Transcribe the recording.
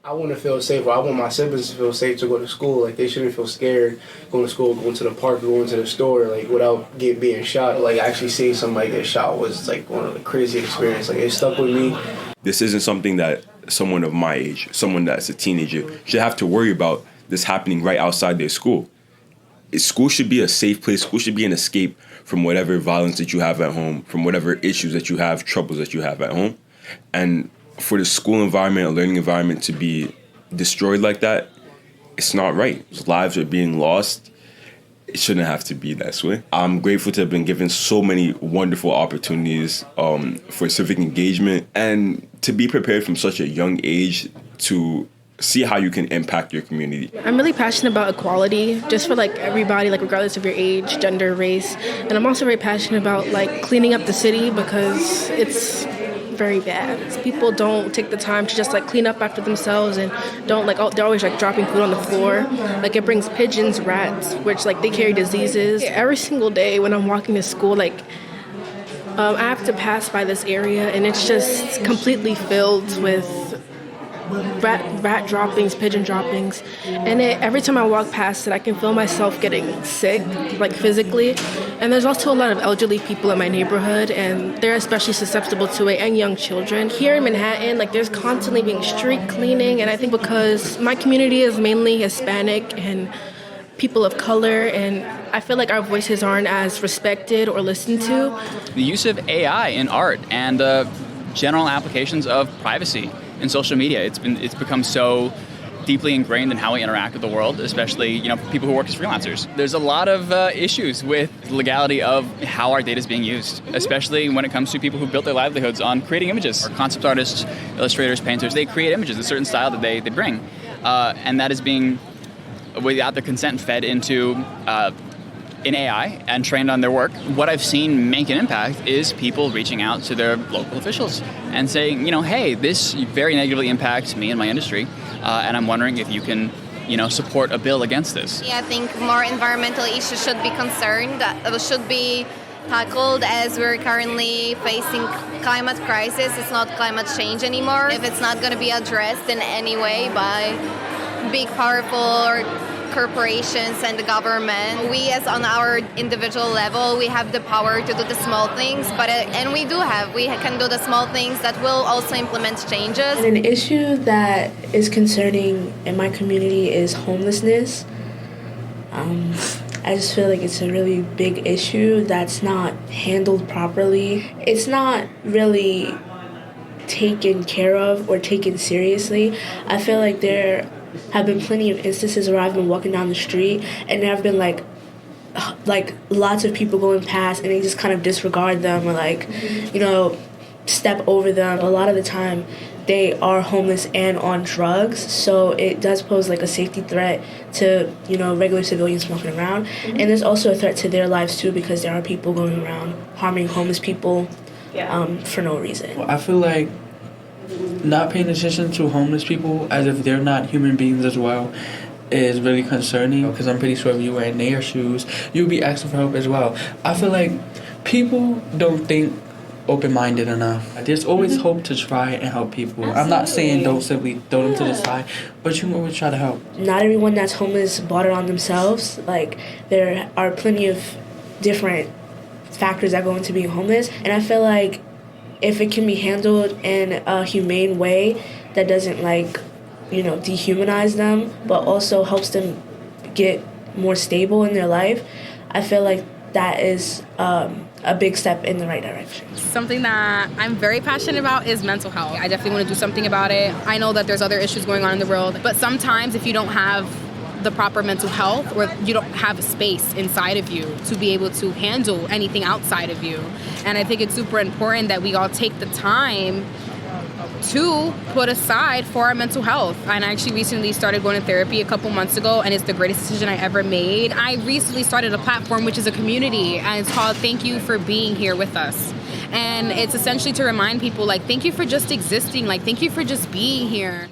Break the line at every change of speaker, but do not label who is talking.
I want to feel safe. I want my siblings to feel safe to go to school. Like, they shouldn't feel scared going to school, going to the park, going to the store, like, without being shot. Like, actually seeing somebody get shot was, like, one of the craziest experiences. Like, it stuck with me.
This isn't something that someone of my age, someone that's a teenager, should have to worry about this happening right outside their school. School should be a safe place. School should be an escape from whatever violence that you have at home, from whatever issues that you have, troubles that you have at home. And for the school environment, a learning environment, to be destroyed like that, it's not right. Lives are being lost. It shouldn't have to be that way. I'm grateful to have been given so many wonderful opportunities for civic engagement, and to be prepared from such a young age to see how you can impact your community.
I'm really passionate about equality, just for like everybody, like regardless of your age, gender, race. And I'm also very passionate about like cleaning up the city, because it's very bad. People don't take the time to just like clean up after themselves, and don't like, they're always like dropping food on the floor. Like, it brings pigeons, rats, which like they carry diseases. Every single day when I'm walking to school, like I have to pass by this area, and it's just completely filled with rat droppings, pigeon droppings, and every time I walk past it, I can feel myself getting sick, like physically. And there's also a lot of elderly people in my neighborhood, and they're especially susceptible to it, and young children. Here in Manhattan, like, there's constantly being street cleaning, and I think because my community is mainly Hispanic and people of color, and I feel like our voices aren't as respected or listened to.
The use of AI in art and general applications of privacy in social media, it's become so deeply ingrained in how we interact with the world, especially people who work as freelancers. There's a lot of issues with the legality of how our data is being used, especially when it comes to people who built their livelihoods on creating images. Our concept artists, illustrators, painters, they create images, a certain style that they bring, and that is being, without their consent, fed into in AI and trained on their work. What I've seen make an impact is people reaching out to their local officials and saying, hey, this very negatively impacts me and my industry, and I'm wondering if you can, support a bill against this.
Yeah, I think more environmental issues should be should be tackled, as we're currently facing climate crisis. It's not climate change anymore. If it's not going to be addressed in any way by big, powerful corporations and the government, we, as on our individual level, we have the power to do the small things, and we can do the small things that will also implement changes.
And an issue that is concerning in my community is homelessness. I just feel like it's a really big issue that's not handled properly. It's not really taken care of or taken seriously. I feel like there have been plenty of instances where I've been walking down the street and there have been like lots of people going past, and they just kind of disregard them or step over them. A lot of the time they are homeless and on drugs, so it does pose like a safety threat to regular civilians walking around. And there's also a threat to their lives too, because there are people going around harming homeless people for no reason.
I feel like not paying attention to homeless people as if they're not human beings as well is really concerning, because I'm pretty sure if you were in their shoes, you'd be asking for help as well. I feel like people don't think open-minded enough. There's always hope to try and help people. Absolutely. I'm not saying don't simply throw them to the side, but you can always try to help.
Not everyone that's homeless brought it on themselves. Like, there are plenty of different factors that go into being homeless, and I feel like if it can be handled in a humane way that doesn't dehumanize them, but also helps them get more stable in their life, I feel like that is a big step in the right direction.
Something that I'm very passionate about is mental health. I definitely want to do something about it. I know that there's other issues going on in the world, but sometimes if you don't have the proper mental health, or you don't have a space inside of you to be able to handle anything outside of you. And I think it's super important that we all take the time to put aside for our mental health. And I actually recently started going to therapy a couple months ago, and it's the greatest decision I ever made. I recently started a platform which is a community, and it's called Thank You for Being Here With Us. And it's essentially to remind people, thank you for just existing, thank you for just being here.